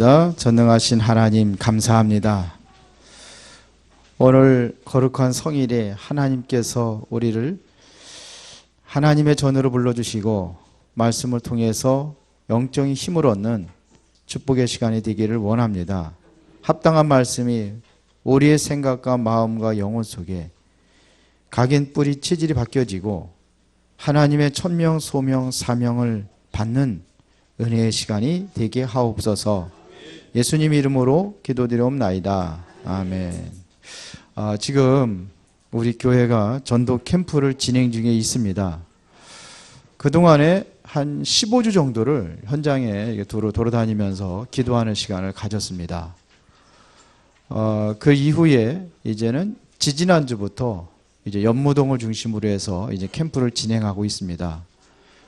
기도합니다. 전능하신 하나님 감사합니다. 오늘 거룩한 성일에 하나님께서 우리를 하나님의 전으로 불러주시고 말씀을 통해서 영적인 힘을 얻는 축복의 시간이 되기를 원합니다. 합당한 말씀이 우리의 생각과 마음과 영혼 속에 각인 뿌리 체질이 바뀌어지고 하나님의 천명, 소명, 사명을 받는 은혜의 시간이 되게 하옵소서. 예수님 이름으로 기도드리옵나이다. 아멘. 지금 우리 교회가 전도 캠프를 진행 중에 있습니다. 그동안에 한 15주 정도를 현장에 돌아다니면서 기도하는 시간을 가졌습니다. 그 이후에 이제는 지지난주부터 이제 연모동을 중심으로 해서 이제 캠프를 진행하고 있습니다.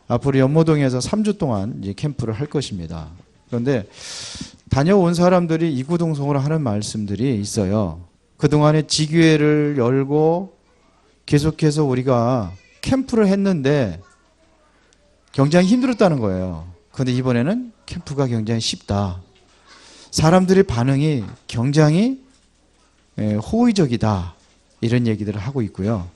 앞으로 연모동에서 3주 동안 이제 캠프를 할 것입니다. 그런데 다녀온 사람들이 이구동성으로 하는 말씀들이 있어요. 그동안에 지교회를 열고 계속해서 우리가 캠프를 했는데 굉장히 힘들었다는 거예요. 그런데 이번에는 캠프가 굉장히 쉽다. 사람들의 반응이 굉장히 호의적이다. 이런 얘기들을 하고 있고요.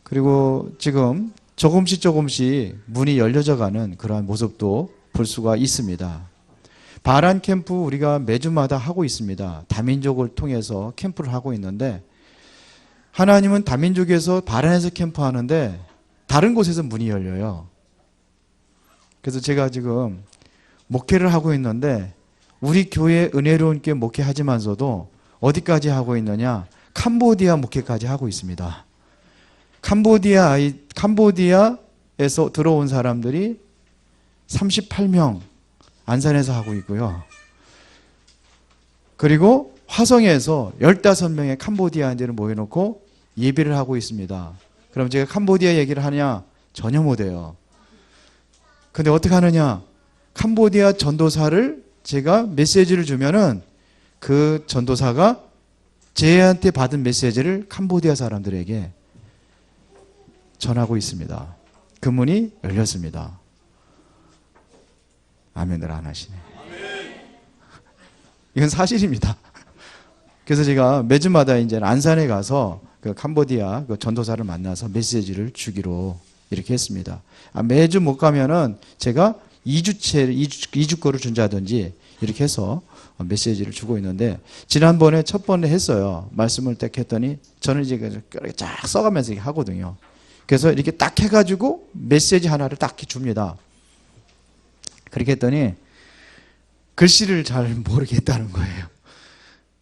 그리고 지금 조금씩 문이 열려져 가는 그러한 모습도 볼 수가 있습니다. 바란 캠프 우리가 매주마다 하고 있습니다. 다민족을 통해서 캠프를 하고 있는데 하나님은 다민족에서 바란에서 캠프하는데 다른 곳에서 문이 열려요. 그래서 제가 지금 목회를 하고 있는데 우리 교회 은혜로운 교회 목회하지만서도 어디까지 하고 있느냐? 캄보디아 목회까지 하고 있습니다. 캄보디아에서 들어온 사람들이 38명 안산에서 하고 있고요. 그리고 화성에서 15명의 캄보디아인들을 모여놓고 예배를 하고 있습니다. 그럼 제가 캄보디아 얘기를 하냐? 전혀 못해요. 근데 어떻게 하느냐? 캄보디아 전도사를 제가 메시지를 주면은 그 전도사가 제한테 받은 메시지를 캄보디아 사람들에게 전하고 있습니다. 그 문이 열렸습니다. 아멘을 안 하시네. 이건 사실입니다. 그래서 제가 매주마다 이제 안산에 가서 그 캄보디아 그 전도사를 만나서 메시지를 주기로 이렇게 했습니다. 매주 못 가면은 제가 2주 거를 준다든지 이렇게 해서 메시지를 주고 있는데 지난번에 첫 번에 했어요. 말씀을 딱 했더니 저는 이제 쫙 써가면서 하거든요. 그래서 이렇게 딱 해가지고 메시지 하나를 딱 줍니다. 그렇게 했더니 글씨를 잘 모르겠다는 거예요.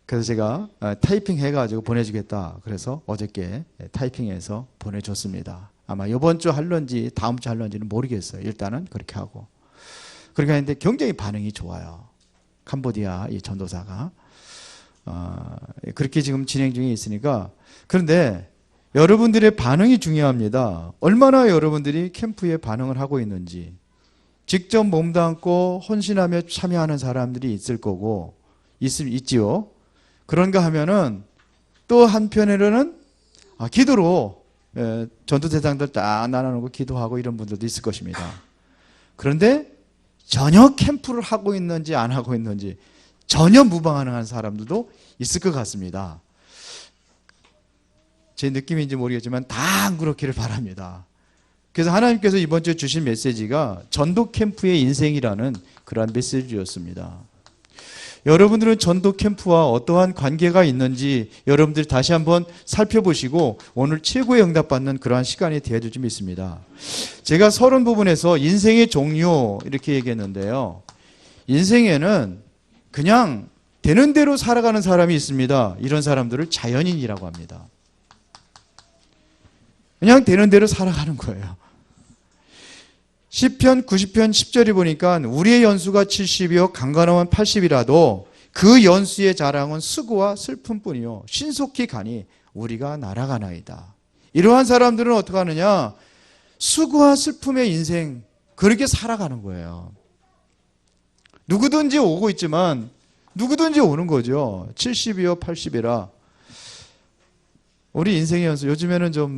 그래서 제가 타이핑 해가지고 보내주겠다. 그래서 어저께 타이핑해서 보내줬습니다. 아마 이번 주 할런지 다음 주 할런지는 모르겠어요. 일단은 그렇게 하고. 그렇게 하는데 굉장히 반응이 좋아요. 캄보디아 이 전도사가. 그렇게 지금 진행 중에 있으니까. 그런데 여러분들의 반응이 중요합니다. 얼마나 여러분들이 캠프에 반응을 하고 있는지. 직접 몸담고 헌신하며 참여하는 사람들이 있을 거고 있지요. 그런가 하면은 또 한편으로는 기도로 전도대상들 딱 나눠놓고 기도하고 이런 분들도 있을 것입니다. 그런데 전혀 캠프를 하고 있는지 안 하고 있는지 전혀 무방하는 사람들도 있을 것 같습니다. 제 느낌인지 모르겠지만 다 안 그렇기를 바랍니다. 그래서 하나님께서 이번 주에 주신 메시지가 전도 캠프의 인생이라는 그러한 메시지였습니다. 여러분들은 전도 캠프와 어떠한 관계가 있는지 여러분들이 다시 한번 살펴보시고 오늘 최고의 응답받는 그러한 시간이 되어줄 좀 있습니다. 제가 서론 부분에서 인생의 종류 이렇게 얘기했는데요. 인생에는 그냥 되는 대로 살아가는 사람이 있습니다. 이런 사람들을 자연인이라고 합니다. 그냥 되는 대로 살아가는 거예요. 시편 90편 10절에 보니까 우리의 연수가 70이요 강건함은 80이라도 그 연수의 자랑은 수고와 슬픔뿐이요 신속히 가니 우리가 날아가나이다. 이러한 사람들은 어떻게 하느냐? 수고와 슬픔의 인생 그렇게 살아가는 거예요. 누구든지 오고 있지만 누구든지 오는 거죠. 70이요 80이라. 우리 인생의 연수 요즘에는 좀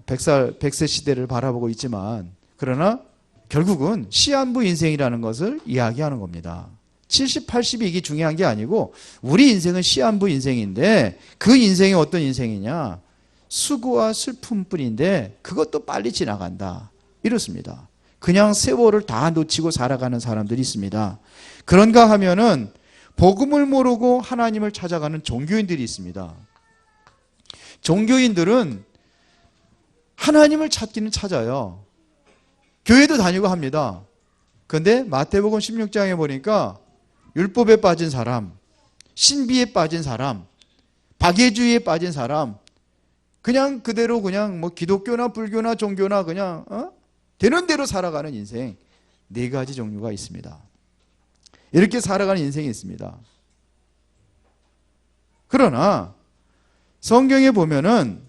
100세 시대를 바라보고 있지만 그러나 결국은 시한부 인생이라는 것을 이야기하는 겁니다. 70, 80이 이게 중요한 게 아니고 우리 인생은 시한부 인생인데 그 인생이 어떤 인생이냐? 수고와 슬픔뿐인데 그것도 빨리 지나간다. 이렇습니다. 그냥 세월을 다 놓치고 살아가는 사람들이 있습니다. 그런가 하면은 복음을 모르고 하나님을 찾아가는 종교인들이 있습니다. 종교인들은 하나님을 찾기는 찾아요. 교회도 다니고 합니다. 그런데 마태복음 16장에 보니까 율법에 빠진 사람, 신비에 빠진 사람, 박애주의에 빠진 사람, 그냥 그대로 그냥 뭐 기독교나 불교나 종교나 그냥 되는 대로 살아가는 인생 4가지 종류가 있습니다. 이렇게 살아가는 인생이 있습니다. 그러나 성경에 보면은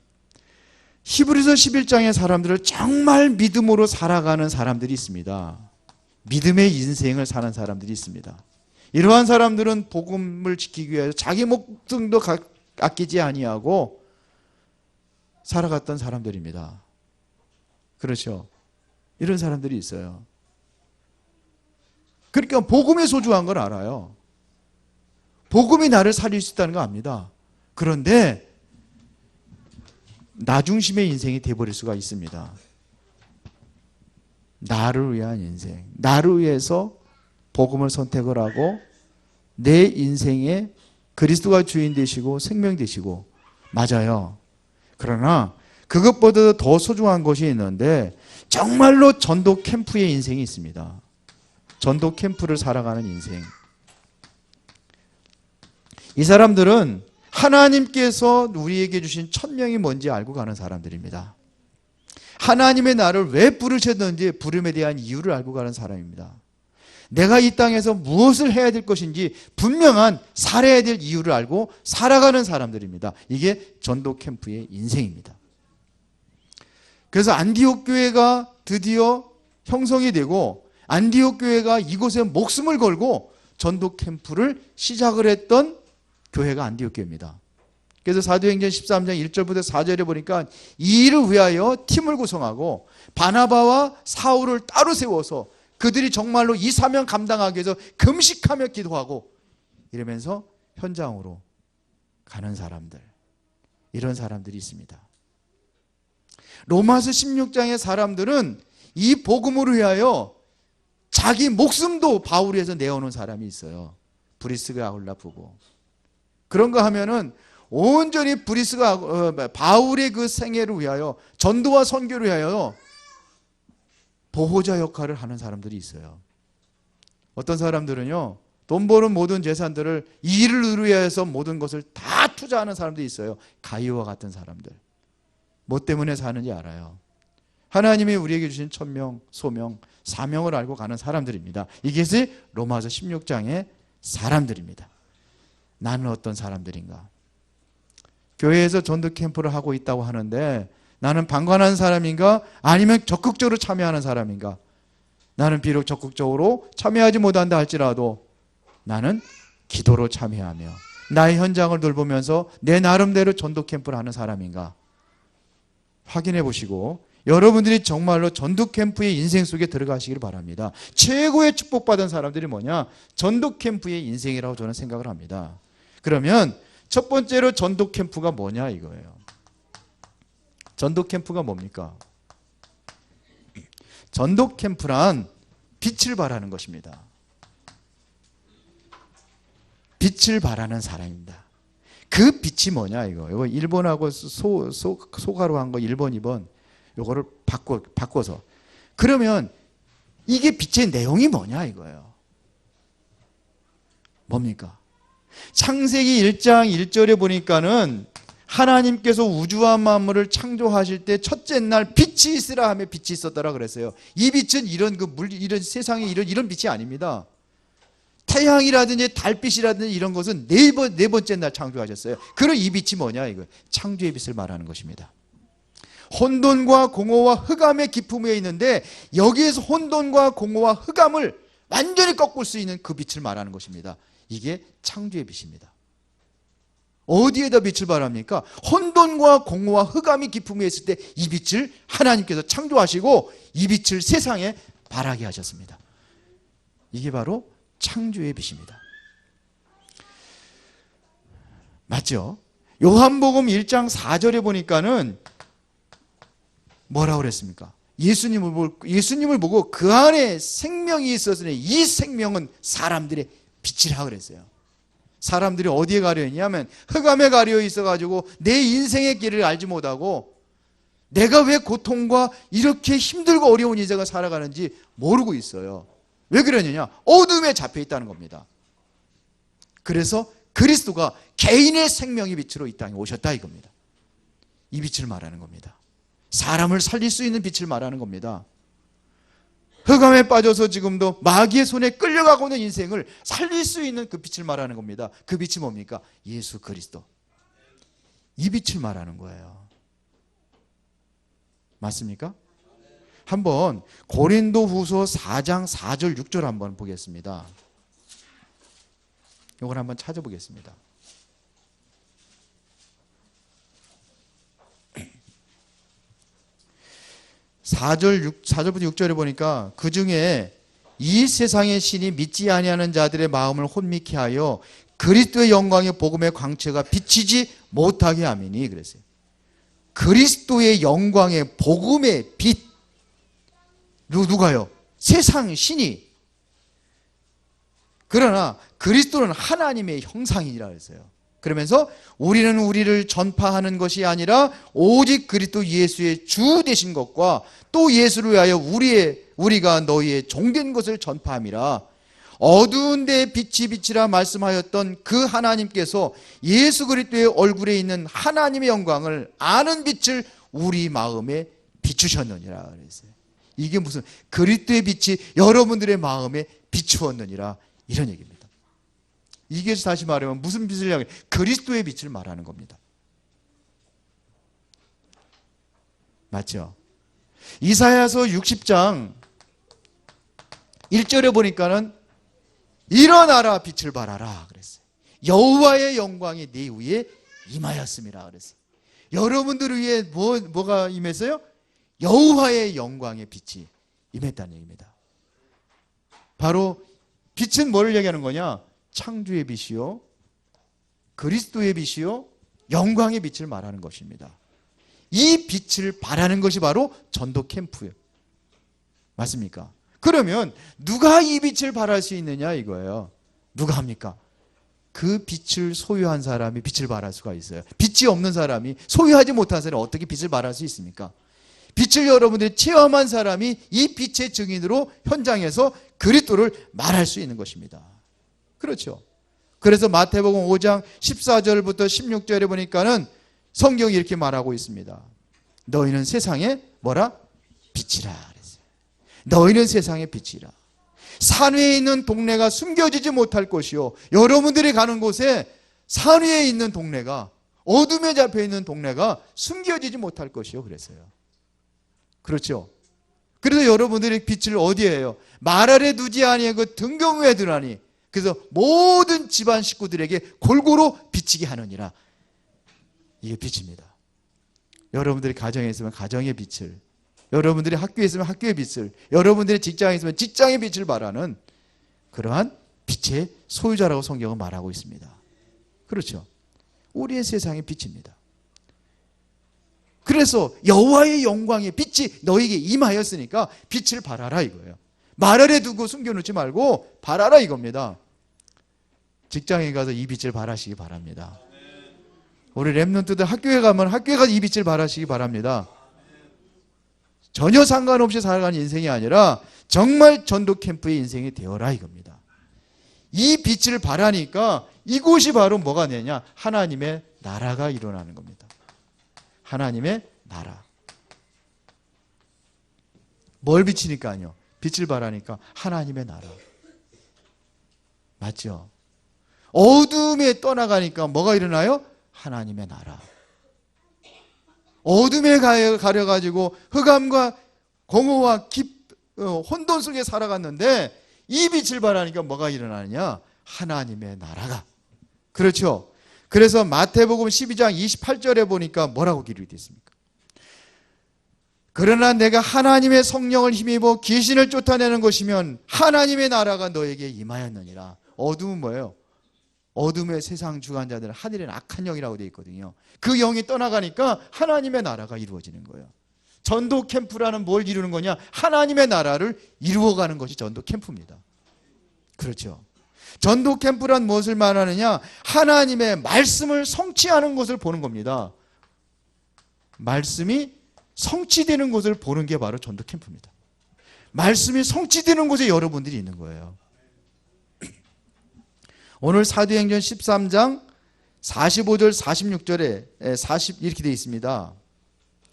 히브리서 11장의 사람들을 정말 믿음으로 살아가는 사람들이 있습니다. 믿음의 인생을 사는 사람들이 있습니다. 이러한 사람들은 복음을 지키기 위해서 자기 목숨도 아끼지 아니하고 살아갔던 사람들입니다. 그렇죠? 이런 사람들이 있어요. 그러니까 복음의 소중한 걸 알아요. 복음이 나를 살릴 수 있다는 거 압니다. 그런데 나 중심의 인생이 되어버릴 수가 있습니다. 나를 위한 인생, 나를 위해서 복음을 선택을 하고 내 인생에 그리스도가 주인 되시고 생명 되시고, 맞아요. 그러나 그것보다도 더 소중한 것이 있는데 정말로 전도 캠프의 인생이 있습니다. 전도 캠프를 살아가는 인생. 이 사람들은 하나님께서 우리에게 주신 천명이 뭔지 알고 가는 사람들입니다. 하나님의 나를 왜 부르셨는지 부름에 대한 이유를 알고 가는 사람입니다. 내가 이 땅에서 무엇을 해야 될 것인지 분명한 살아야 될 이유를 알고 살아가는 사람들입니다. 이게 전도 캠프의 인생입니다. 그래서 안디옥 교회가 드디어 형성이 되고 안디옥 교회가 이곳에 목숨을 걸고 전도 캠프를 시작을 했던 교회가 안디옥 교회입니다. 그래서 사도행전 13장 1절부터 4절에 보니까 이 일을 위하여 팀을 구성하고 바나바와 사울을 따로 세워서 그들이 정말로 이 사명 감당하기 위해서 금식하며 기도하고 이러면서 현장으로 가는 사람들, 이런 사람들이 있습니다. 로마서 16장의 사람들은 이 복음을 위하여 자기 목숨도 바울을 위해서 내어놓은 사람이 있어요. 브리스가 아울라프고. 그런가 하면은 온전히 바울의 그 생애를 위하여 전도와 선교를 위하여 보호자 역할을 하는 사람들이 있어요. 어떤 사람들은요, 돈 버는 모든 재산들을 이 일을 위해서 모든 것을 다 투자하는 사람들이 있어요. 가이와 같은 사람들. 뭐 때문에 사는지 알아요. 하나님이 우리에게 주신 천명, 소명, 사명을 알고 가는 사람들입니다. 이것이 로마서 16장의 사람들입니다. 나는 어떤 사람들인가? 교회에서 전도 캠프를 하고 있다고 하는데 나는 방관하는 사람인가? 아니면 적극적으로 참여하는 사람인가? 나는 비록 적극적으로 참여하지 못한다 할지라도 나는 기도로 참여하며 나의 현장을 돌보면서 내 나름대로 전도 캠프를 하는 사람인가? 확인해 보시고 여러분들이 정말로 전도 캠프의 인생 속에 들어가시기를 바랍니다. 최고의 축복받은 사람들이 뭐냐? 전도 캠프의 인생이라고 저는 생각을 합니다. 그러면 첫 번째로 전도 캠프가 뭐냐 이거예요. 전도 캠프가 뭡니까? 전도 캠프란 빛을 발하는 것입니다. 빛을 발하는 사람입니다. 그 빛이 뭐냐 이거. 이거 1번하고 소가로 한 거 1번, 2번 요거를 바꿔서. 그러면 이게 빛의 내용이 뭐냐 이거예요. 뭡니까? 창세기 1장 1절에 보니까는 하나님께서 우주와 만물을 창조하실 때 첫째 날 빛이 있으라 하며 빛이 있었더라 그랬어요. 이 빛은 이런 이런 세상에 이런 빛이 아닙니다. 태양이라든지 달빛이라든지 이런 것은 네 번째 날 창조하셨어요. 그럼 이 빛이 뭐냐 이거. 창조의 빛을 말하는 것입니다. 혼돈과 공허와 흑암의 기품에 있는데 여기에서 혼돈과 공허와 흑암을 완전히 꺾을 수 있는 그 빛을 말하는 것입니다. 이게 창조의 빛입니다. 어디에다 빛을 발합니까? 혼돈과 공허와 흑암이 기품에 있을 때 이 빛을 하나님께서 창조하시고 이 빛을 세상에 발하게 하셨습니다. 이게 바로 창조의 빛입니다. 맞죠? 요한복음 1장 4절에 보니까는 뭐라고 그랬습니까? 예수님을 보고 그 안에 생명이 있었으니 이 생명은 사람들의 빛이라 그랬어요. 사람들이 어디에 가려 있냐면 흑암에 가려 있어가지고 내 인생의 길을 알지 못하고 내가 왜 고통과 이렇게 힘들고 어려운 인생을 살아가는지 모르고 있어요. 왜 그러느냐? 어둠에 잡혀 있다는 겁니다. 그래서 그리스도가 개인의 생명의 빛으로 이 땅에 오셨다 이겁니다. 이 빛을 말하는 겁니다. 사람을 살릴 수 있는 빛을 말하는 겁니다. 흑암에 빠져서 지금도 마귀의 손에 끌려가고 있는 인생을 살릴 수 있는 그 빛을 말하는 겁니다. 그 빛이 뭡니까? 예수 그리스도. 이 빛을 말하는 거예요. 맞습니까? 한번 고린도후서 4장 4절 6절 한번 보겠습니다. 이걸 한번 찾아보겠습니다. 4절부터 6절에 보니까 그 중에 이 세상의 신이 믿지 아니하는 자들의 마음을 혼미케 하여 그리스도의 영광의 복음의 광채가 비치지 못하게 함이니 그랬어요. 그리스도의 영광의 복음의 빛. 누가요? 세상 신이. 그러나 그리스도는 하나님의 형상이라 그랬어요. 그러면서 우리는 우리를 전파하는 것이 아니라 오직 그리스도 예수의 주 되신 것과 또 예수를 위하여 우리가 너희의 종된 것을 전파함이라. 어두운 데에 빛이 비치라 말씀하였던 그 하나님께서 예수 그리스도의 얼굴에 있는 하나님의 영광을 아는 빛을 우리 마음에 비추셨느니라 그랬어요. 이게 무슨 그리스도의 빛이 여러분들의 마음에 비추었느니라 이런 얘기입니다. 이게 다시 말하면 무슨 빛을 이야기해요? 그리스도의 빛을 말하는 겁니다. 맞죠? 이사야서 60장 1절에 보니까는 일어나라 빛을 발하라 그랬어요. 여호와의 영광이 네 위에 임하였음이라 그랬어요. 여러분들 위에 뭐가 임했어요? 여호와의 영광의 빛이 임했다는 얘기입니다. 바로 빛은 뭐를 얘기하는 거냐? 창조의 빛이요, 그리스도의 빛이요, 영광의 빛을 말하는 것입니다. 이 빛을 발하는 것이 바로 전도 캠프예요. 맞습니까? 그러면 누가 이 빛을 발할 수 있느냐 이거예요. 누가 합니까? 그 빛을 소유한 사람이 빛을 발할 수가 있어요. 빛이 없는 사람이, 소유하지 못한 사람이 어떻게 빛을 발할 수 있습니까? 빛을 여러분들이 체험한 사람이 이 빛의 증인으로 현장에서 그리스도를 말할 수 있는 것입니다. 그렇죠. 그래서 마태복음 5장 14절부터 16절에 보니까는 성경이 이렇게 말하고 있습니다. 너희는 세상에 뭐라? 빛이라 그랬어요. 너희는 세상의 빛이라. 산 위에 있는 동네가 숨겨지지 못할 것이요, 여러분들이 가는 곳에 산 위에 있는 동네가, 어둠에 잡혀 있는 동네가 숨겨지지 못할 것이요 그랬어요. 그렇죠. 그래서 여러분들이 빛을 어디에 해요? 말 아래 두지 아니하고 등경 위에 두라니. 그래서 모든 집안 식구들에게 골고루 비치게 하느니라. 이게 빛입니다. 여러분들이 가정에 있으면 가정의 빛을, 여러분들이 학교에 있으면 학교의 빛을, 여러분들이 직장에 있으면 직장의 빛을 말하는 그러한 빛의 소유자라고 성경은 말하고 있습니다. 그렇죠. 우리의 세상의 빛입니다. 그래서 여호와의 영광의 빛이 너에게 임하였으니까 빛을 발하라 이거예요. 말 아래 두고 숨겨놓지 말고 발하라 이겁니다. 직장에 가서 이 빛을 발하시기 바랍니다. 우리 렘넌트들 학교에 가면 학교에 가서 이 빛을 발하시기 바랍니다. 전혀 상관없이 살아가는 인생이 아니라 정말 전도 캠프의 인생이 되어라 이겁니다. 이 빛을 발하니까 이곳이 바로 뭐가 되냐? 하나님의 나라가 일어나는 겁니다. 하나님의 나라. 뭘 비치니까요? 빛을 발하니까 하나님의 나라. 맞죠? 어둠에 떠나가니까 뭐가 일어나요? 하나님의 나라. 어둠에 가려가지고 흑암과 공허와 혼돈 속에 살아갔는데 이 빛을 발하니까 뭐가 일어나느냐? 하나님의 나라가. 그렇죠? 그래서 마태복음 12장 28절에 보니까 뭐라고 기록이 되어 있습니까? 그러나 내가 하나님의 성령을 힘입어 귀신을 쫓아내는 것이면 하나님의 나라가 너에게 임하였느니라. 어둠은 뭐예요? 어둠의 세상 주관자들은 하늘엔 악한 영이라고 되어 있거든요. 그 영이 떠나가니까 하나님의 나라가 이루어지는 거예요. 전도 캠프라는 뭘 이루는 거냐? 하나님의 나라를 이루어가는 것이 전도 캠프입니다. 그렇죠. 전도 캠프란 무엇을 말하느냐? 하나님의 말씀을 성취하는 것을 보는 겁니다. 말씀이 성취되는 것을 보는 게 바로 전도 캠프입니다. 말씀이 성취되는 곳에 여러분들이 있는 거예요. 오늘 사도행전 13장 45절 46절에 이렇게 되어 있습니다.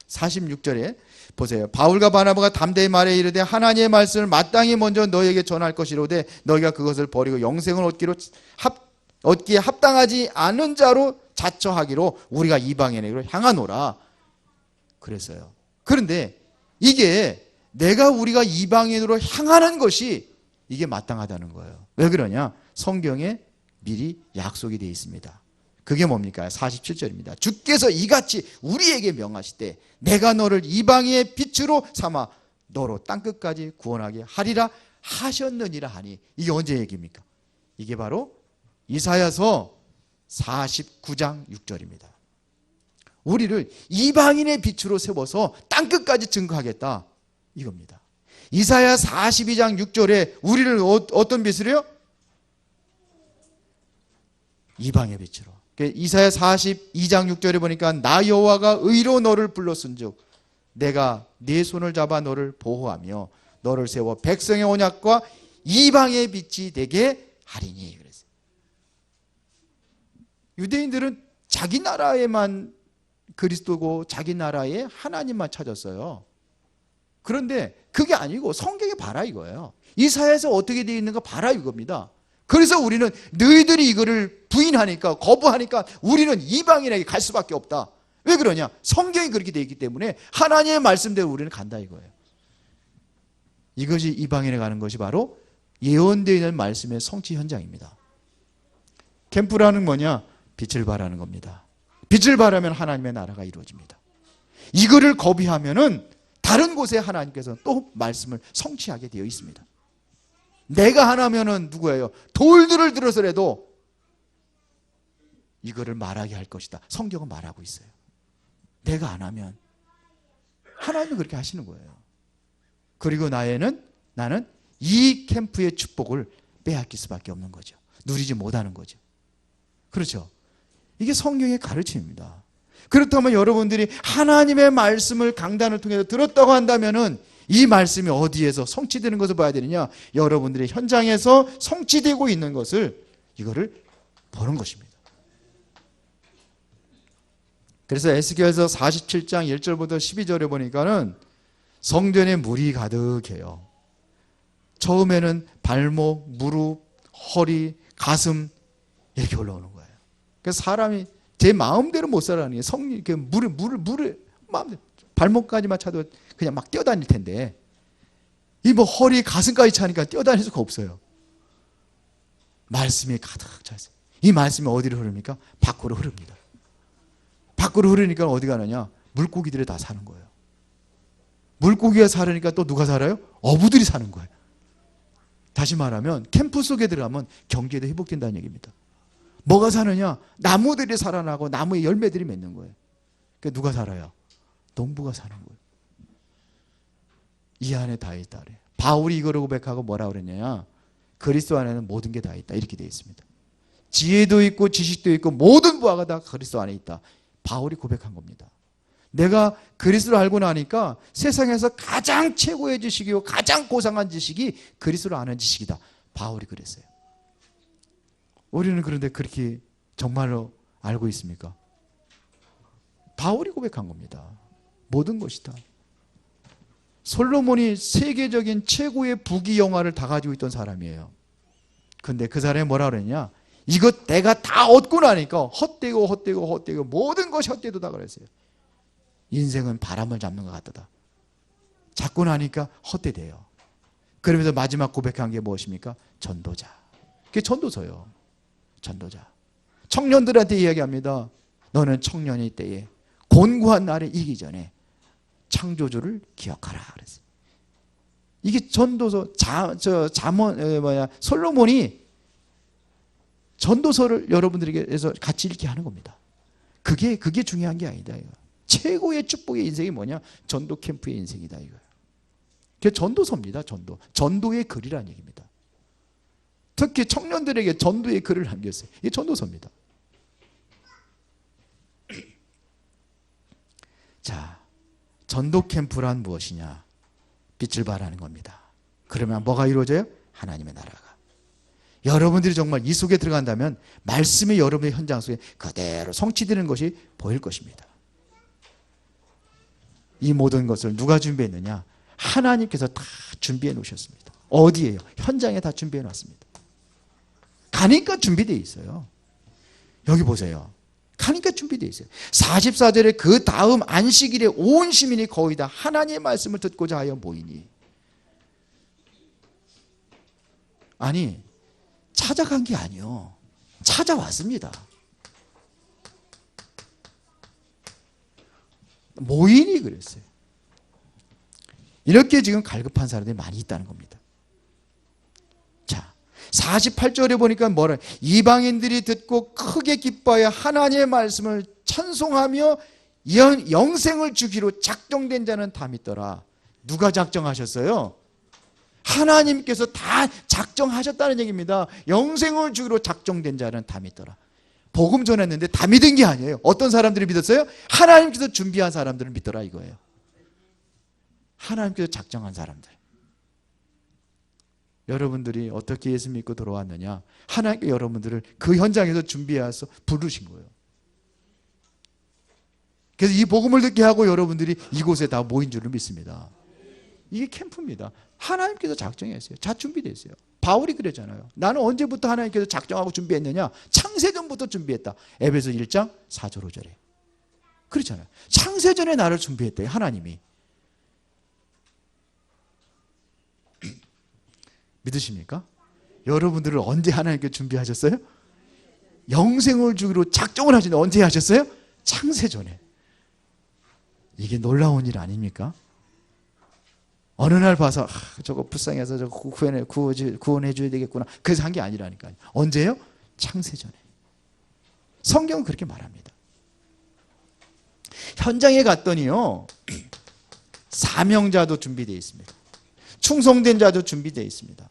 46절에 보세요. 바울과 바나바가 담대히 말해 이르되 하나님의 말씀을 마땅히 먼저 너희에게 전할 것이로되 너희가 그것을 버리고 영생을 얻기에 합당하지 않은 자로 자처하기로 우리가 이방인에게로 향하노라 그랬어요. 그런데 이게 우리가 이방인으로 향하는 것이 이게 마땅하다는 거예요. 왜 그러냐? 성경에 미리 약속이 되어 있습니다. 그게 뭡니까? 47절입니다. 주께서 이같이 우리에게 명하시되 내가 너를 이방인의 빛으로 삼아 너로 땅끝까지 구원하게 하리라 하셨느니라 하니, 이게 언제 얘기입니까? 이게 바로 이사야서 49장 6절입니다. 우리를 이방인의 빛으로 세워서 땅끝까지 증거하겠다 이겁니다. 이사야 42장 6절에 우리를 어떤 빛으로 해요? 이방의 빛으로. 이사야 42장 6절에 보니까 나 여호와가 의로 너를 불렀은즉 내가 네 손을 잡아 너를 보호하며 너를 세워 백성의 언약과 이방의 빛이 되게 하리니 그랬어요. 유대인들은 자기 나라에만 그리스도고 자기 나라에 하나님만 찾았어요. 그런데 그게 아니고 성경에 봐라 이거예요. 이사야에서 어떻게 되어 있는가 봐라 이겁니다. 그래서 우리는 너희들이 이거를 부인하니까 거부하니까 우리는 이방인에게 갈 수밖에 없다. 왜 그러냐? 성경이 그렇게 되어 있기 때문에 하나님의 말씀대로 우리는 간다 이거예요. 이것이 이방인에 가는 것이 바로 예언되어 있는 말씀의 성취 현장입니다. 캠프라는 뭐냐? 빛을 발하는 겁니다. 빛을 발하면 하나님의 나라가 이루어집니다. 이거를 거부하면은 다른 곳에 하나님께서 또 말씀을 성취하게 되어 있습니다. 내가 하나면은 누구예요? 돌들을 들어서라도 이거를 말하게 할 것이다. 성경은 말하고 있어요. 내가 안 하면 하나님은 그렇게 하시는 거예요. 그리고 나는 이 캠프의 축복을 빼앗길 수밖에 없는 거죠. 누리지 못하는 거죠. 그렇죠? 이게 성경의 가르침입니다. 그렇다면 여러분들이 하나님의 말씀을 강단을 통해서 들었다고 한다면은 이 말씀이 어디에서 성취되는 것을 봐야 되느냐? 여러분들의 현장에서 성취되고 있는 것을 이거를 보는 것입니다. 그래서 에스겔서 47장 1절부터 12절에 보니까는 성전에 물이 가득해요. 처음에는 발목, 무릎, 허리, 가슴 이렇게 올라오는 거예요. 그래서 사람이 제 마음대로 못 살아가는 게 성령, 물을 마음대로 발목까지만 차도 그냥 막 뛰어다닐 텐데 이 뭐 허리, 가슴까지 차니까 뛰어다닐 수가 없어요. 말씀이 가득 차 있어요. 이 말씀이 어디로 흐릅니까? 밖으로 흐릅니다. 밖으로 흐르니까 어디 가느냐? 물고기들이 다 사는 거예요. 물고기가 살으니까 또 누가 살아요? 어부들이 사는 거예요. 다시 말하면 캠프 속에 들어가면 경제도 회복된다는 얘기입니다. 뭐가 사느냐? 나무들이 살아나고 나무의 열매들이 맺는 거예요. 그러니까 누가 살아요? 농부가 사는 거예요. 이 안에 다 있다 그래요. 바울이 이거를 고백하고 뭐라 그랬냐? 그리스도 안에는 모든 게 다 있다 이렇게 되어 있습니다. 지혜도 있고 지식도 있고 모든 부하가 다 그리스도 안에 있다. 바울이 고백한 겁니다. 내가 그리스도를 알고 나니까 세상에서 가장 최고의 지식이고 가장 고상한 지식이 그리스도를 아는 지식이다. 바울이 그랬어요. 우리는 그런데 그렇게 정말로 알고 있습니까? 바울이 고백한 겁니다. 모든 것이다. 솔로몬이 세계적인 최고의 부귀 영화를 다 가지고 있던 사람이에요. 근데 그 사람이 뭐라 그랬냐? 이것 내가 다 얻고 나니까 헛되고 모든 것이 헛되도다 그랬어요. 인생은 바람을 잡는 것 같다. 잡고 나니까 헛되대요. 그러면서 마지막 고백한 게 무엇입니까? 전도자. 그게 전도서요. 전도자. 청년들한테 이야기합니다. 너는 청년일 때에 곤고한 날에 이기 전에 창조주를 기억하라 그랬어요. 이게 전도서 솔로몬이 전도서를 여러분들에게서 같이 읽게 하는 겁니다. 그게 중요한 게 아니다 이거. 최고의 축복의 인생이 뭐냐? 전도 캠프의 인생이다 이거예요. 그게 전도서입니다. 전도의 글이라는 얘기입니다. 특히 청년들에게 전도의 글을 남겼어요. 이게 전도서입니다. 자, 전도 캠프란 무엇이냐? 빛을 발하는 겁니다. 그러면 뭐가 이루어져요? 하나님의 나라가. 여러분들이 정말 이 속에 들어간다면 말씀이 여러분의 현장 속에 그대로 성취되는 것이 보일 것입니다. 이 모든 것을 누가 준비했느냐? 하나님께서 다 준비해 놓으셨습니다. 어디에요? 현장에 다 준비해 놨습니다. 가니까 준비되어 있어요. 여기 보세요. 가니까 준비되어 있어요. 44절에 그 다음 안식일에 온 시민이 거의 다 하나님의 말씀을 듣고자 하여 모이니. 아니, 찾아간 게 아니요. 찾아왔습니다. 모이니 그랬어요. 이렇게 지금 갈급한 사람들이 많이 있다는 겁니다. 자, 48절에 보니까 뭐라? 이방인들이 듣고 크게 기뻐하여 하나님의 말씀을 찬송하며 영생을 주기로 작정된 자는 다 믿더라. 누가 작정하셨어요? 하나님께서 다 작정하셨다는 얘기입니다. 영생을 주기로 작정된 자는 다 믿더라. 복음 전했는데 다 믿은 게 아니에요. 어떤 사람들이 믿었어요? 하나님께서 준비한 사람들을 믿더라 이거예요. 하나님께서 작정한 사람들. 여러분들이 어떻게 예수 믿고 돌아왔느냐? 하나님께 여러분들을 그 현장에서 준비해서 부르신 거예요. 그래서 이 복음을 듣게 하고 여러분들이 이곳에 다 모인 줄을 믿습니다. 이게 캠프입니다. 하나님께서 작정했어요. 다 준비되어 있어요. 바울이 그랬잖아요. 나는 언제부터 하나님께서 작정하고 준비했느냐? 창세전부터 준비했다. 에베소 1장 4절 5절에. 그렇잖아요. 창세전에 나를 준비했대요. 하나님이. 믿으십니까? 여러분들을 언제 하나님께 준비하셨어요? 영생을 주기로 작정을 하시는데 언제 하셨어요? 창세전에. 이게 놀라운 일 아닙니까? 어느 날 봐서 저거 불쌍해서 저거 구원해 줘야 되겠구나. 그래서 한 게 아니라니까요. 언제요? 창세전에. 성경은 그렇게 말합니다. 현장에 갔더니요. 사명자도 준비되어 있습니다. 충성된 자도 준비되어 있습니다.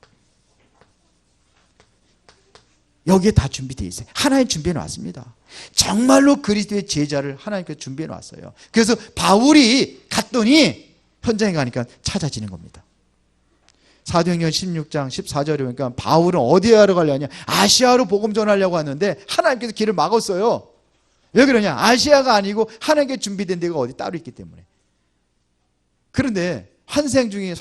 여기에 다 준비되어 있어요. 하나님 준비해 놨습니다. 정말로 그리스도의 제자를 하나님께서 준비해 놨어요. 그래서 바울이 갔더니 현장에 가니까 찾아지는 겁니다. 사도행전 16장 14절에 보니까 바울은 어디에 하러 가려냐? 아시아로 복음 전하려고 하는데 하나님께서 길을 막았어요. 왜 그러냐? 아시아가 아니고 하나님께 준비된 데가 어디 따로 있기 때문에. 그런데 환상 중에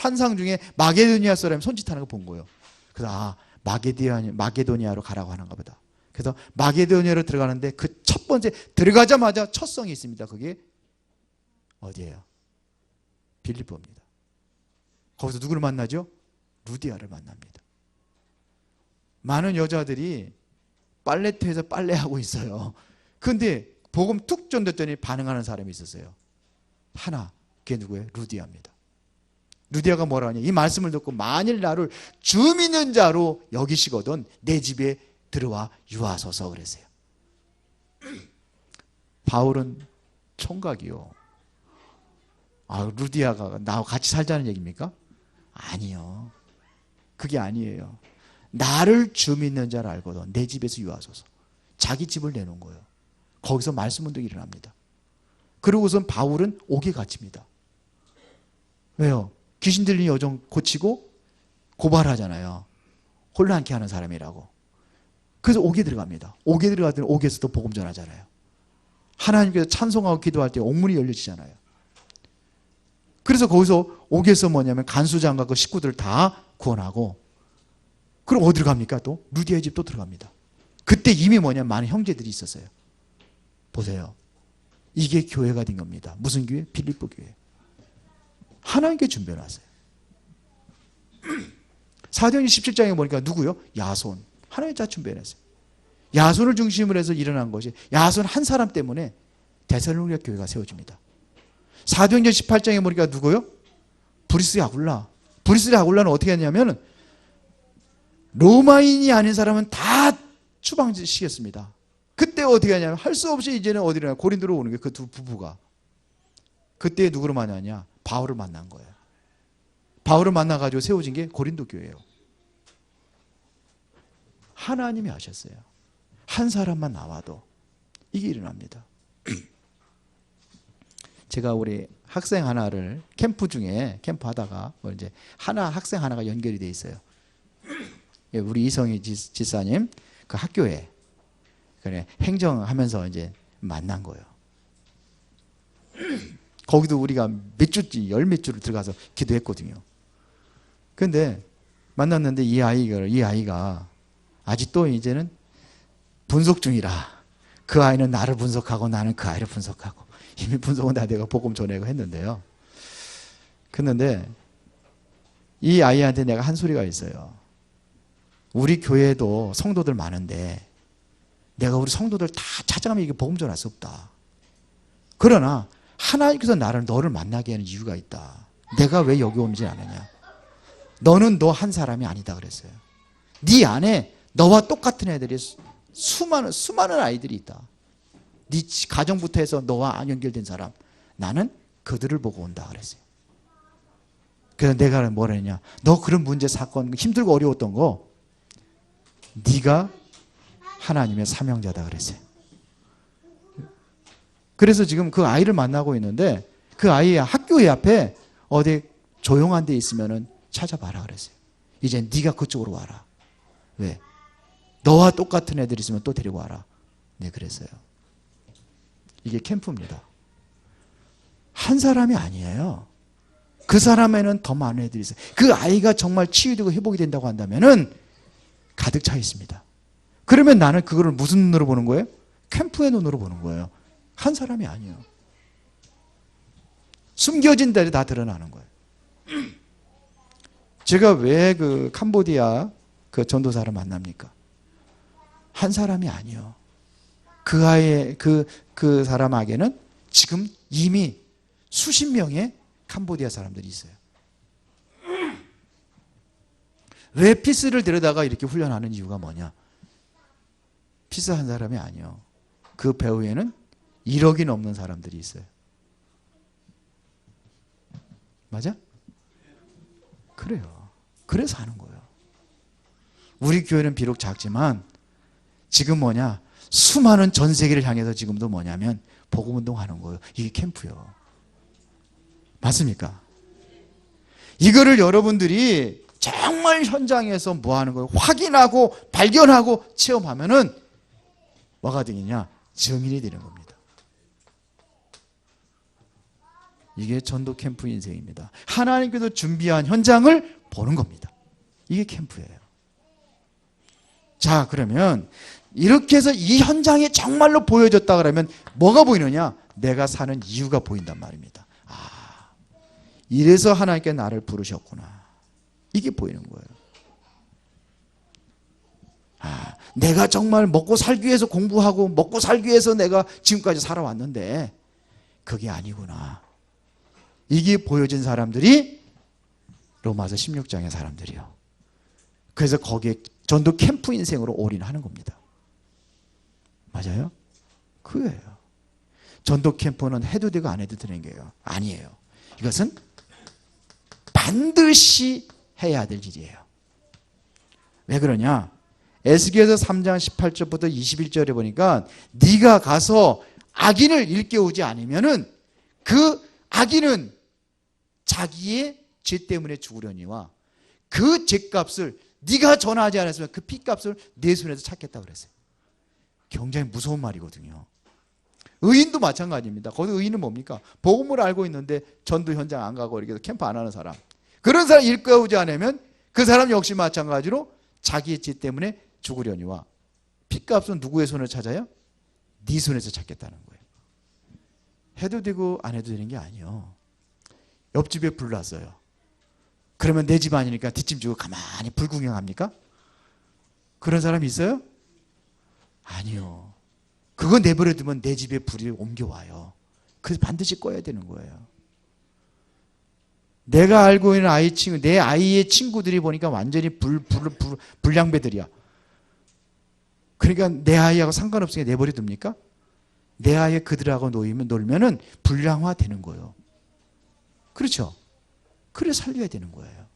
마게도니아 사람이 손짓하는 거 본 거예요. 그래서 마게도니아로 가라고 하는가 보다. 그래서 마게도니아로 들어가는데 그 첫 번째 들어가자마자 첫 성이 있습니다. 그게 어디예요? 빌립보입니다. 거기서 누구를 만나죠? 루디아를 만납니다. 많은 여자들이 빨래터에서 빨래하고 있어요. 그런데 복음 툭 전됐더니 반응하는 사람이 있었어요. 하나, 그게 누구예요? 루디아입니다. 루디아가 뭐라 하냐? 이 말씀을 듣고 만일 나를 주 믿는 자로 여기시거든 내 집에 들어와 유하소서 그랬어요. 바울은 총각이요. 루디아가 나와 같이 살자는 얘기입니까? 아니요. 그게 아니에요. 나를 주 믿는 자를 알거든 내 집에서 유하소서. 자기 집을 내놓은 거예요. 거기서 말씀 운동이 일어납니다. 그러고선 바울은 옥에 갇힙니다. 왜요? 귀신 들린 여종 고치고 고발하잖아요. 혼란케 하는 사람이라고. 그래서 옥에 들어갑니다. 옥에 들어가더니 옥에서도 복음 전하잖아요. 하나님께서 찬송하고 기도할 때 옥문이 열려지잖아요. 그래서 거기서 옥에서 뭐냐면 간수장과 그 식구들 다 구원하고, 그럼 어디로 갑니까? 또 루디아의 집 또 들어갑니다. 그때 이미 뭐냐면 많은 형제들이 있었어요. 보세요. 이게 교회가 된 겁니다. 무슨 교회? 빌립보 교회. 하나님께 준비해놨어요. 사도행전 17장에 보니까 누구요? 야손. 하나님 다 준비해놨어요. 야손을 중심으로 해서 일어난 것이, 야손 한 사람 때문에 데살로니가 교회가 세워집니다. 사도행전 18장에 보니까 누구요? 브리스 아굴라. 브리스 아굴라는 어떻게 했냐면 로마인이 아닌 사람은 다 추방시켰습니다. 그때 어떻게 하냐면 할 수 없이 이제는 어디로 고린도로 오는 거예요. 그 두 부부가. 그때 누구를 만나냐? 바울을 만난 거예요. 바울을 만나가지고 세워진 게 고린도 교회예요. 하나님이 하셨어요. 한 사람만 나와도 이게 일어납니다. 제가 우리 학생 하나를 캠프 중에 캠프 하다가 이제 학생 하나가 연결이 돼 있어요. 우리 이성희 지사님 그 학교에 그래 행정하면서 이제 만난 거예요. 거기도 우리가 몇 주지 열 몇 주를 들어가서 기도했거든요. 근데 만났는데 이 아이가 아직도 이제는 분석 중이라 그 아이는 나를 분석하고 나는 그 아이를 분석하고 이미 분석은 다 내가 복음 전하고 했는데요. 그런데 이 아이한테 내가 한 소리가 있어요. 우리 교회에도 성도들 많은데 내가 우리 성도들 다 찾아가면 이게 복음 전할 수 없다. 그러나 하나님께서 너를 만나게 하는 이유가 있다. 내가 왜 여기 오는지 아느냐. 너는 너 한 사람이 아니다 그랬어요. 네 안에 너와 똑같은 애들이 수많은 아이들이 있다. 네 가정부터 해서 너와 연결된 사람. 나는 그들을 보고 온다 그랬어요. 그래서 내가 뭐라 했냐. 너 그런 문제 사건 힘들고 어려웠던 거 네가 하나님의 사명자다 그랬어요. 그래서 지금 그 아이를 만나고 있는데 그 아이 학교에 앞에 어디 조용한 데 있으면은 찾아봐라 그랬어요. 이제 네가 그쪽으로 와라. 왜? 너와 똑같은 애들 있으면 또 데리고 와라. 네, 그랬어요. 이게 캠프입니다. 한 사람이 아니에요. 그 사람에는 더 많은 애들이 있어요. 그 아이가 정말 치유되고 회복이 된다고 한다면은 가득 차 있습니다. 그러면 나는 그거를 무슨 눈으로 보는 거예요? 캠프의 눈으로 보는 거예요. 한 사람이 아니에요. 숨겨진 데를 다 드러나는 거예요. 제가 왜 그 캄보디아 그 전도사를 만납니까? 한 사람이 아니에요. 그 사람에게는 지금 이미 수십 명의 캄보디아 사람들이 있어요. 왜 피스를 데려다가 이렇게 훈련하는 이유가 뭐냐? 피스 한 사람이 아니에요. 그 배후에는 1억이 넘는 사람들이 있어요. 맞아? 그래요. 그래서 하는 거예요. 우리 교회는 비록 작지만 지금 뭐냐? 수많은 전 세계를 향해서 지금도 뭐냐면 복음 운동하는 거예요. 이게 캠프요. 맞습니까? 이거를 여러분들이 정말 현장에서 뭐 하는 거예요? 확인하고 발견하고 체험하면은 뭐가 되겠냐? 증인이 되는 겁니다. 이게 전도 캠프 인생입니다. 하나님께서 준비한 현장을 보는 겁니다. 이게 캠프예요. 자, 그러면 이렇게 해서 이 현장이 정말로 보여졌다 그러면 뭐가 보이느냐? 내가 사는 이유가 보인단 말입니다. 아, 이래서 하나님께 나를 부르셨구나. 이게 보이는 거예요. 아, 내가 정말 먹고 살기 위해서 공부하고 먹고 살기 위해서 내가 지금까지 살아왔는데 그게 아니구나. 이게 보여진 사람들이 로마서 16장의 사람들이요. 그래서 거기에 전도 캠프 인생으로 올인하는 겁니다. 맞아요? 그거예요. 전도 캠프는 해도 되고 안 해도 되는 게요. 아니에요. 이것은 반드시 해야 될 일이에요. 왜 그러냐? 에스겔서 3장 18절부터 21절에 보니까 네가 가서 악인을 일깨우지 않으면은 그 악인은 자기의 죄 때문에 죽으려니와 그 죄값을 네가 전하지 않았으면 그 피값을 내 손에서 찾겠다 그랬어요. 굉장히 무서운 말이거든요. 의인도 마찬가지입니다. 거기 의인은 뭡니까? 복음을 알고 있는데 전도 현장 안 가고 이렇게 캠프 안 하는 사람. 그런 사람 일깨우지 않으면 그 사람 역시 마찬가지로 자기의 죄 때문에 죽으려니와 피값은 누구의 손을 찾아요? 네 손에서 찾겠다는 거예요. 해도 되고 안 해도 되는 게 아니에요. 옆집에 불 났어요. 그러면 내 집 아니니까 뒷짐 지고 가만히 불 구경합니까? 그런 사람 있어요? 아니요. 그거 내버려 두면 내 집에 불이 옮겨와요. 그래서 반드시 꺼야 되는 거예요. 내가 알고 있는 아이 친구, 내 아이의 친구들이 보니까 완전히 불량배들이야. 그러니까 내 아이하고 상관없으니까 내버려 둡니까? 내 아이 그들하고 놀면은 불량화 되는 거예요. 그렇죠? 그래 살려야 되는 거예요.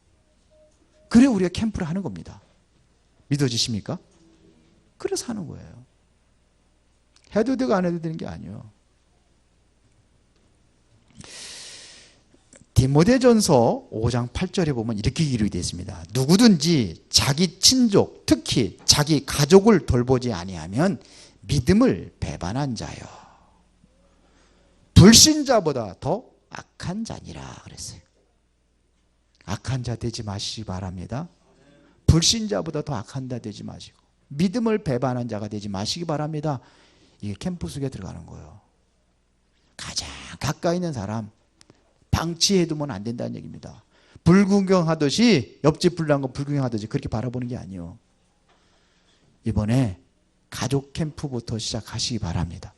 그래 우리가 캠프를 하는 겁니다. 믿어지십니까? 그래서 하는 거예요. 해도 되고 안 해도 되는 게 아니에요. 디모데전서 5장 8절에 보면 이렇게 기록이 되어 있습니다. 누구든지 자기 친족, 특히 자기 가족을 돌보지 아니하면 믿음을 배반한 자요. 불신자보다 더 악한 자니라 그랬어요. 악한 자 되지 마시기 바랍니다. 불신자보다 더 악한 자 되지 마시고 믿음을 배반한 자가 되지 마시기 바랍니다. 이게 캠프 속에 들어가는 거예요. 가장 가까이 있는 사람 방치해두면 안 된다는 얘기입니다. 불구경하듯이 옆집 불난 거 불구경하듯이 그렇게 바라보는 게 아니에요. 이번에 가족 캠프부터 시작하시기 바랍니다.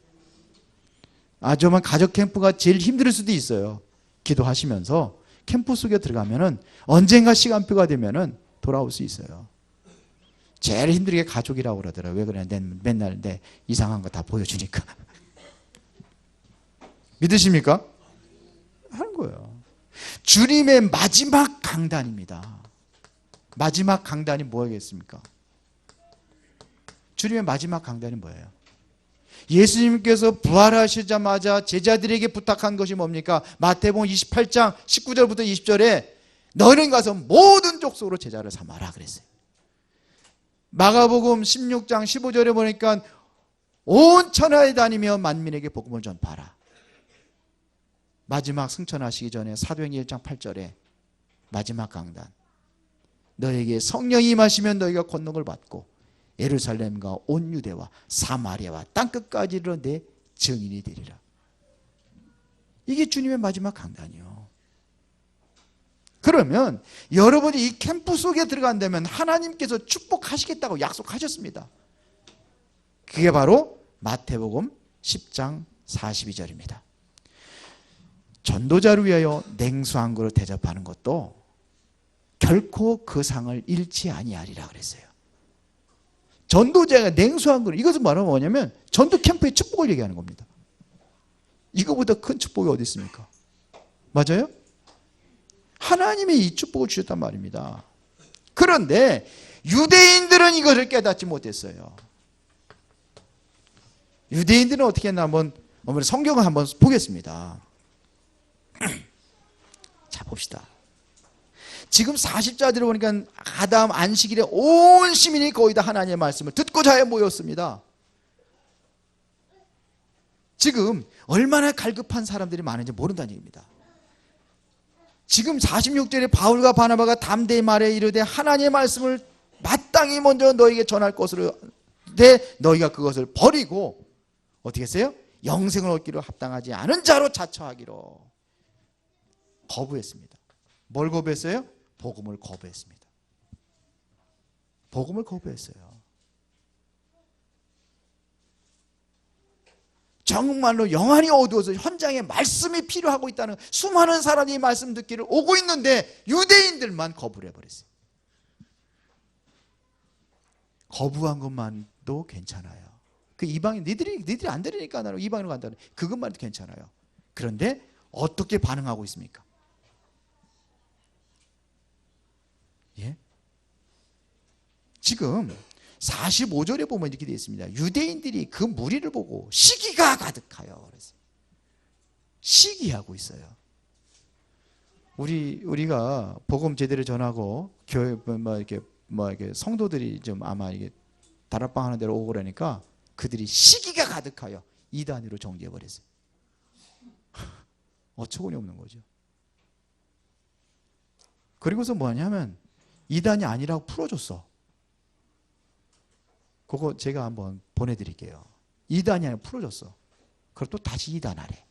정말 가족 캠프가 제일 힘들 수도 있어요. 기도하시면서 캠프 속에 들어가면은 언젠가 시간표가 되면은 돌아올 수 있어요. 제일 힘들게 가족이라고 그러더라고요. 왜 그러냐? 맨날 내 이상한 거 다 보여주니까. 믿으십니까? 하는 거예요. 주님의 마지막 강단입니다. 마지막 강단이 뭐겠습니까? 주님의 마지막 강단이 뭐예요? 예수님께서 부활하시자마자 제자들에게 부탁한 것이 뭡니까? 마태복음 28장 19절부터 20절에 너희는 가서 모든 족속으로 제자를 삼아라 그랬어요. 마가복음 16장 15절에 보니까 온 천하에 다니며 만민에게 복음을 전파하라. 마지막 승천하시기 전에 사도행전 1장 8절에 마지막 강단, 너에게 성령이 임하시면 너희가 권능을 받고 예루살렘과 온 유대와 사마리아와 땅끝까지 이르러 내 증인이 되리라. 이게 주님의 마지막 강단이요. 그러면 여러분이 이 캠프 속에 들어간다면 하나님께서 축복하시겠다고 약속하셨습니다. 그게 바로 마태복음 10장 42절입니다. 전도자를 위하여 냉수 한 그릇 대접하는 것도 결코 그 상을 잃지 아니하리라 그랬어요. 전도자가 냉수 한 그릇, 이것은 말하면 뭐냐면 전도 캠프의 축복을 얘기하는 겁니다. 이거보다 큰 축복이 어디 있습니까? 맞아요? 하나님이 이 축복을 주셨단 말입니다. 그런데 유대인들은 이것을 깨닫지 못했어요. 유대인들은 어떻게 했나 한번 성경을 한번 보겠습니다. 자 봅시다. 지금 40자들을 보니까 아담 안식일에 온 시민이 거의 다 하나님의 말씀을 듣고자 모였습니다. 지금 얼마나 갈급한 사람들이 많은지 모른다는 얘기입니다. 지금 46절에 바울과 바나바가 담대히 말해 이르되 하나님의 말씀을 마땅히 먼저 너에게 전할 것으로 돼 너희가 그것을 버리고 어떻게 했어요? 영생을 얻기로 합당하지 않은 자로 자처하기로 거부했습니다. 뭘 거부했어요? 복음을 거부했습니다. 복음을 거부했어요. 정말로 영안이 어두워서 현장에 말씀이 필요하고 있다는 수많은 사람이 말씀 듣기를 오고 있는데 유대인들만 거부를 해버렸어요. 거부한 것만도 괜찮아요. 그 이방인 니들이 안 들으니까 나는 이방인으로 간다는 그것만 해도 괜찮아요. 그런데 어떻게 반응하고 있습니까? 예? 지금 45절에 보면 이렇게 되어 있습니다. 유대인들이 그 무리를 보고 시기가 가득하여 그랬어요. 시기하고 있어요. 우리가 복음 제대로 전하고 교회 이렇게 성도들이 좀 아마 이게 다락방 하는 데로 오고 그러니까 그들이 시기가 가득하여 이단으로 정지해 버렸어요. 어처구니 없는 거죠. 그리고서 뭐냐면 이단이 아니라고 풀어줬어. 그거 제가 한번 보내드릴게요. 이단이 아니라 풀어줬어. 그걸 또 다시 이단하래.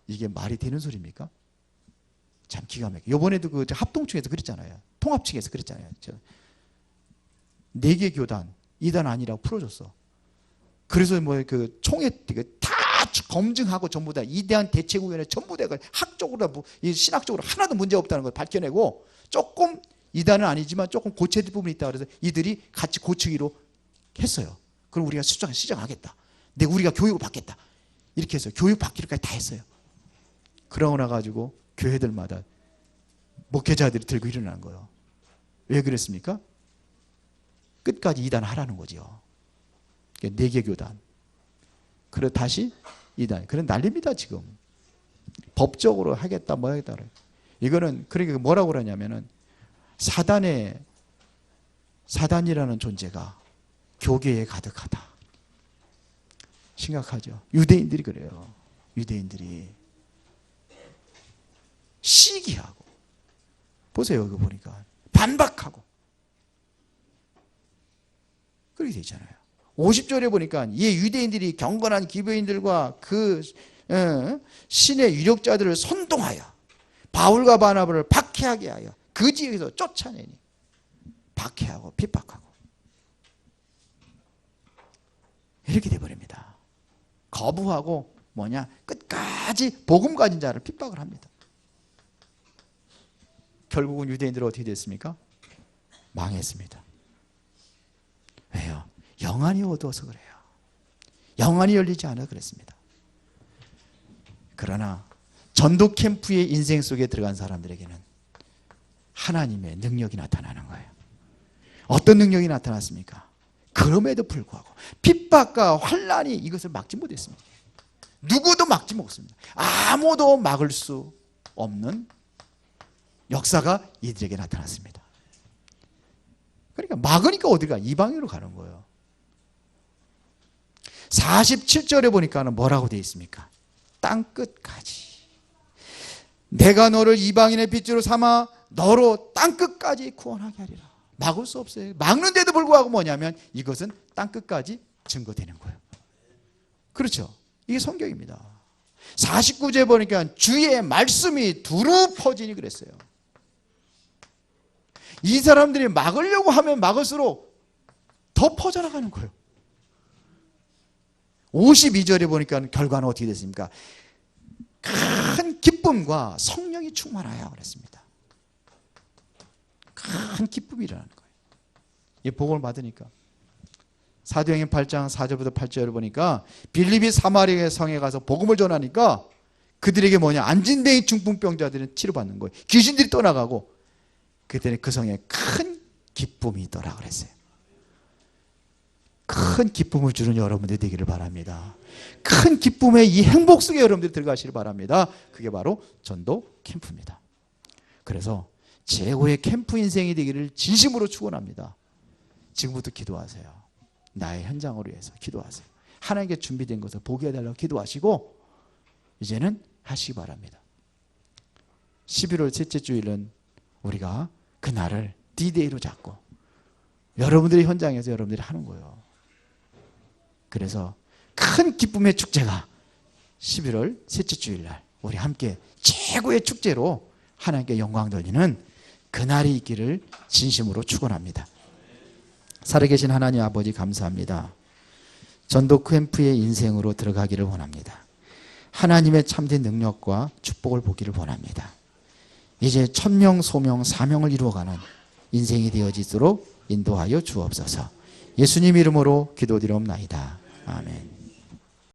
이게 말이 되는 소리입니까? 참 기가 막혀. 이번에도 그 합동층에서 그랬잖아요. 통합층에서 그랬잖아요. 4개 교단 이단 아니라고 풀어줬어. 그래서 뭐 그 총회 다 검증하고 전부 다 이대한 대책위원회 전부 다 학적으로 신학적으로 하나도 문제 없다는 걸 밝혀내고 조금 이단은 아니지만 조금 고쳐야 될 부분이 있다 그래서 이들이 같이 고치기로 했어요. 그럼 우리가 시정하겠다. 우리가 교육을 받겠다. 이렇게 해서 교육 받기로까지 다 했어요. 그러고 나가지고 교회들마다 목회자들이 들고 일어난 거예요. 왜 그랬습니까? 끝까지 이단 하라는 거죠. 4개 교단. 그래 다시 이단. 그런 난립니다 지금. 법적으로 하겠다 뭐 하겠다. 이거는 그러니까 뭐라고 그러냐면은 사단이라는 존재가 교계에 가득하다. 심각하죠. 유대인들이 그래요. 유대인들이 시기하고 보세요. 그거 보니까 반박하고 그렇게 돼 있잖아요. 50절에 보니까 이 유대인들이 경건한 기브인들과 그 신의 유력자들을 선동하여 바울과 바나바를 박해하게 하여 그 지역에서 쫓아내니 박해하고 핍박하고 이렇게 돼버립니다. 거부하고 끝까지 복음 가진 자를 핍박을 합니다. 결국은 유대인들은 어떻게 됐습니까? 망했습니다. 왜요? 영안이 어두워서 그래요. 영안이 열리지 않아 그랬습니다. 그러나 전도 캠프의 인생 속에 들어간 사람들에게는 하나님의 능력이 나타나는 거예요. 어떤 능력이 나타났습니까? 그럼에도 불구하고 핍박과 환난이 이것을 막지 못했습니다. 누구도 막지 못했습니다. 아무도 막을 수 없는 역사가 이들에게 나타났습니다. 그러니까 막으니까 어디가? 이방인으로 가는 거예요. 47절에 보니까는 뭐라고 되어 있습니까? 땅끝까지 내가 너를 이방인의 빚으로 삼아 너로 땅끝까지 구원하게 하리라. 막을 수 없어요. 막는데도 불구하고 뭐냐면 이것은 땅끝까지 증거되는 거예요. 그렇죠? 이게 성경입니다. 49절에 보니까 주의 말씀이 두루 퍼지니 그랬어요. 이 사람들이 막으려고 하면 막을수록 더 퍼져나가는 거예요. 52절에 보니까 결과는 어떻게 됐습니까? 큰 기쁨과 성령이 충만하여 그랬습니다. 큰 기쁨이 일어나는 거예요. 이 복음을 받으니까. 사도행전 8장 4절부터 8절을 보니까 빌립이 사마리아 성에 가서 복음을 전하니까 그들에게 안진뱅이 중풍병자들은 치료받는 거예요. 귀신들이 떠나가고 그때는 그 성에 큰 기쁨이 있더라 그랬어요. 큰 기쁨을 주는 여러분들이 되기를 바랍니다. 큰 기쁨의 이 행복 속에 여러분들이 들어가시길 바랍니다. 그게 바로 전도 캠프입니다. 그래서 최고의 캠프 인생이 되기를 진심으로 축원합니다. 지금부터 기도하세요. 나의 현장을 위해서 기도하세요. 하나님께 준비된 것을 보게 해달라고 기도하시고 이제는 하시기 바랍니다. 11월 셋째 주일은 우리가 그 날을 D-Day로 잡고 여러분들의 현장에서 여러분들이 하는 거예요. 그래서 큰 기쁨의 축제가 11월 셋째 주일날 우리 함께 최고의 축제로 하나님께 영광 돌리는 그날이 있기를 진심으로 축원합니다. 살아계신 하나님 아버지 감사합니다. 전도 캠프의 인생으로 들어가기를 원합니다. 하나님의 참된 능력과 축복을 보기를 원합니다. 이제 천명, 소명, 사명을 이루어가는 인생이 되어지도록 인도하여 주옵소서. 예수님 이름으로 기도드리옵나이다. 아멘.